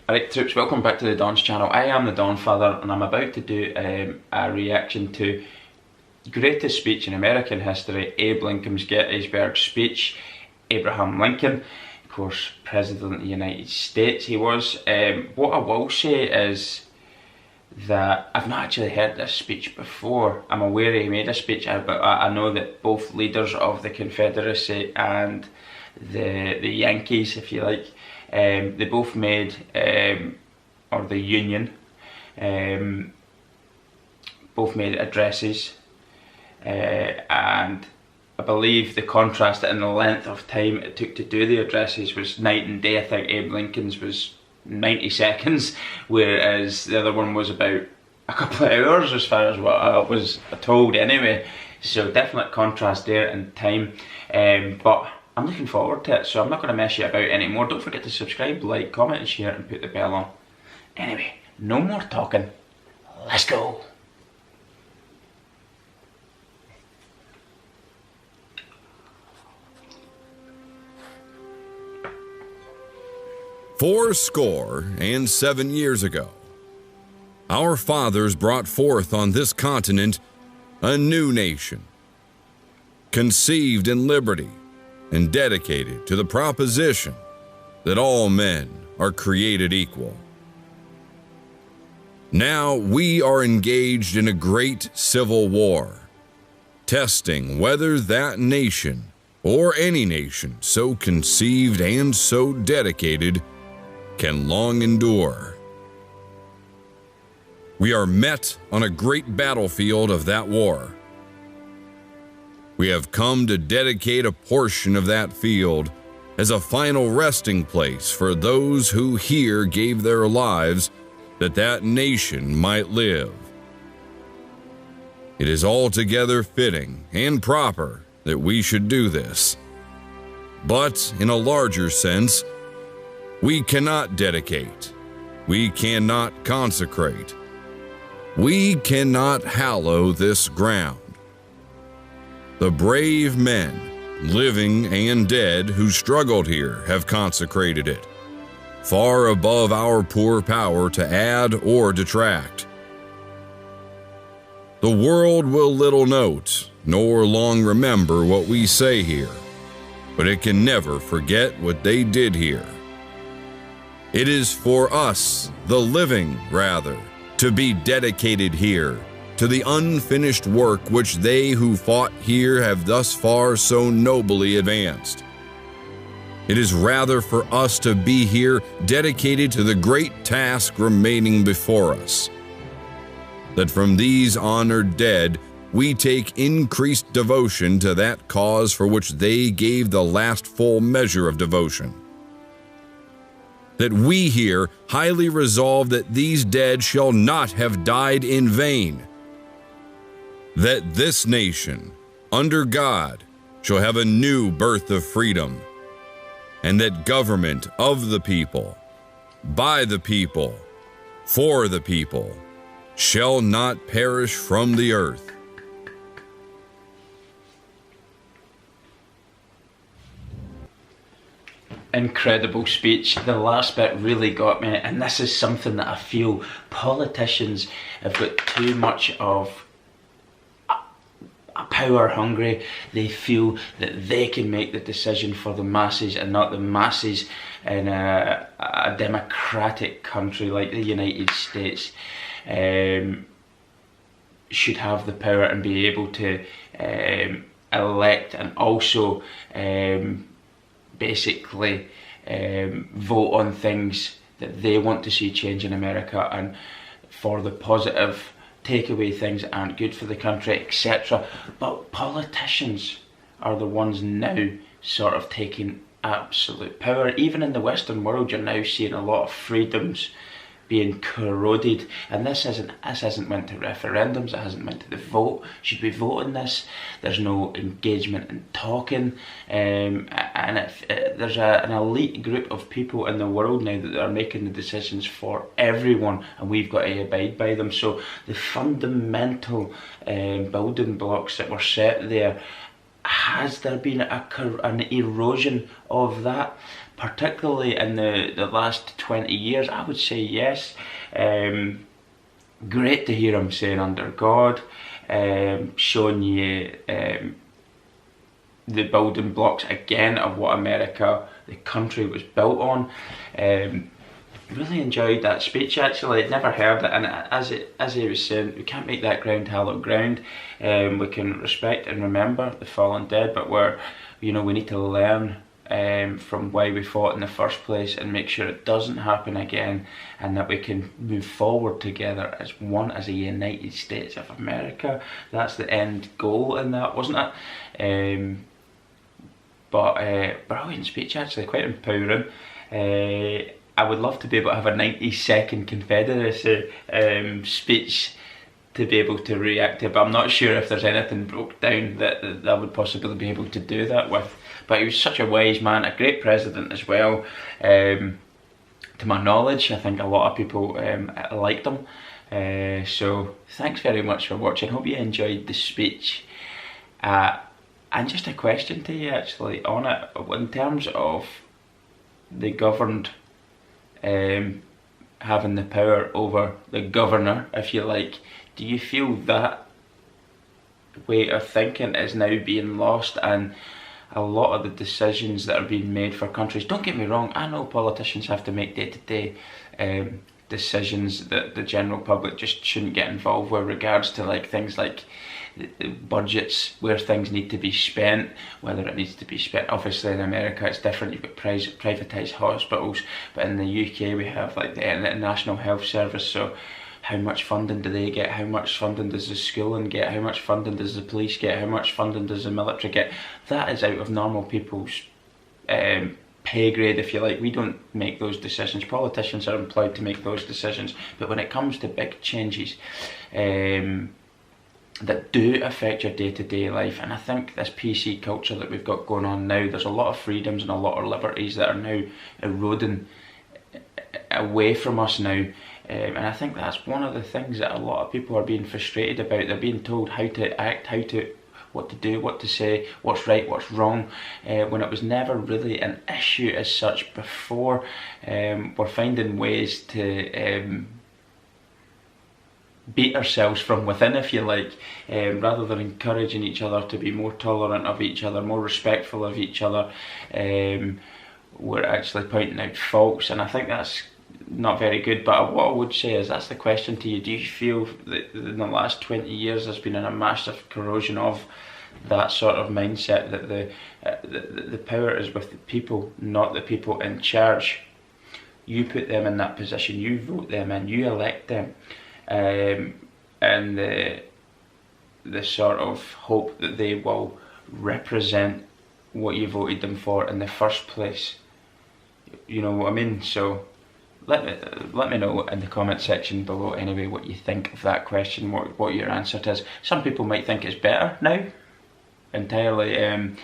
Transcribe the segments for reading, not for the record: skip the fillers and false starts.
Alright troops, welcome back to the Don's channel. I am the Don Father and I'm about to do a reaction to greatest speech in American history, Abe Lincoln's Gettysburg speech. Abraham Lincoln, of course, President of the United States he was. What I will say is that I've not actually heard this speech before. I'm aware he made a speech, but I know that both leaders of the Confederacy and the Yankees, if you like, they both made, or the Union, both made addresses, and I believe the contrast in the length of time it took to do the addresses was night and day. I think Abe Lincoln's was 90 seconds, whereas the other one was about a couple of hours, as far as what I was told anyway. So definite contrast there in time, but I'm looking forward to it, so I'm not going to mess you about anymore. Don't forget to subscribe, like, comment and share and put the bell on. Anyway, no more talking, let's go. Fourscore and 7 years ago, our fathers brought forth on this continent a new nation, conceived in liberty and dedicated to the proposition that all men are created equal. Now we are engaged in a great civil war, testing whether that nation, or any nation so conceived and so dedicated, can long endure. We are met on a great battlefield of that war. We have come to dedicate a portion of that field as a final resting place for those who here gave their lives that that nation might live. It is altogether fitting and proper that we should do this. But in a larger sense, we cannot dedicate, we cannot consecrate, we cannot hallow this ground. The brave men, living and dead, who struggled here have consecrated it, far above our poor power to add or detract. The world will little note, nor long remember what we say here, but it can never forget what they did here. It is for us, the living, rather, to be dedicated here to the unfinished work which they who fought here have thus far so nobly advanced. It is rather for us to be here dedicated to the great task remaining before us, that from these honored dead we take increased devotion to that cause for which they gave the last full measure of devotion. That we here highly resolve that these dead shall not have died in vain. That this nation, under God, shall have a new birth of freedom, and that government of the people, by the people, for the people, shall not perish from the earth. Incredible speech. The last bit really got me, and this is something that I feel politicians have got too much of. Power hungry. They feel that they can make the decision for the masses and not the masses in a democratic country like the United States should have the power and be able to elect and also basically vote on things that they want to see change in America and for the positive, take away things that aren't good for the country, etc. But politicians are the ones now sort of taking absolute power. Even in the Western world, you're now seeing a lot of freedoms being corroded, and this hasn't went to referendums, it hasn't went to the vote. Should we vote on this? There's no engagement in talking, and there's an elite group of people in the world now that are making the decisions for everyone, and we've got to abide by them. So the fundamental building blocks that were set there, has there been an erosion of that? particularly in the last 20 years, I would say yes. Great to hear him saying under God, showing you the building blocks again of what America, the country, was built on. Really enjoyed that speech actually. I'd never heard it, and as he was saying, we can't make that ground hallowed ground. We can respect and remember the fallen dead, but we need to learn from why we fought in the first place and make sure it doesn't happen again, and that we can move forward together as one, as a United States of America. That's the end goal in that, wasn't it? But brilliant speech actually, quite empowering. I would love to be able to have a 90-second Confederacy speech to be able to react to, but I'm not sure if there's anything broke down that I would possibly be able to do that with. But he was such a wise man, a great president as well. To my knowledge, I think a lot of people liked him. So thanks very much for watching. Hope you enjoyed the speech. And just a question to you actually on it, in terms of the governed having the power over the governor, if you like, do you feel that way of thinking is now being lost, and a lot of the decisions that are being made for countries, don't get me wrong, I know politicians have to make day-to-day decisions that the general public just shouldn't get involved with, regards to like things like the budgets, where things need to be spent, whether it needs to be spent. Obviously in America it's different, you've got privatised hospitals, but in the UK we have like the National Health Service, so how much funding do they get, how much funding does the schooling get, how much funding does the police get, how much funding does the military get? That is out of normal people's pay grade, if you like. We don't make those decisions, politicians are employed to make those decisions, but when it comes to big changes that do affect your day-to-day life, and I think this PC culture that we've got going on now, there's a lot of freedoms and a lot of liberties that are now eroding away from us now, and I think that's one of the things that a lot of people are being frustrated about. They're being told how to act, what to do, what to say, what's right, what's wrong, when it was never really an issue as such before. We're finding ways to beat ourselves from within, if you like, rather than encouraging each other to be more tolerant of each other, more respectful of each other. We're actually pointing out faults, and I think that's not very good. But what I would say is, that's the question to you: do you feel that in the last 20 years there's been a massive corrosion of that sort of mindset, that the power is with the people, not the people in charge? You put them in that position, you vote them in, you elect them, and the sort of hope that they will represent what you voted them for in the first place. You know what I mean? So let me know in the comment section below anyway what you think of that question, what your answer is. Some people might think it's better now, entirely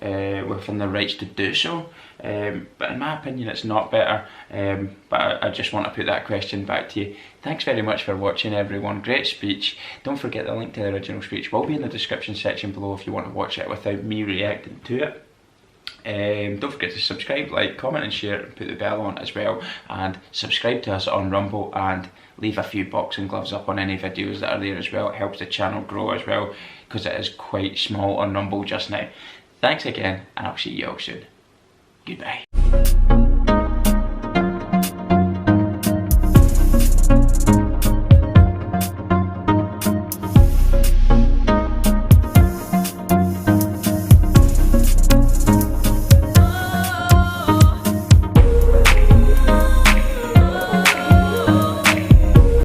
within their rights to do so, but in my opinion it's not better. But I just want to put that question back to you. Thanks very much for watching, everyone. Great speech. Don't forget the link to the original speech will be in the description section below if you want to watch it without me reacting to it. Don't forget to subscribe, like, comment and share, and put the bell on as well, and subscribe to us on Rumble, and leave a few boxing gloves up on any videos that are there as well. It helps the channel grow as well, because it is quite small on Rumble just now. Thanks again, and I'll see you all soon. Goodbye.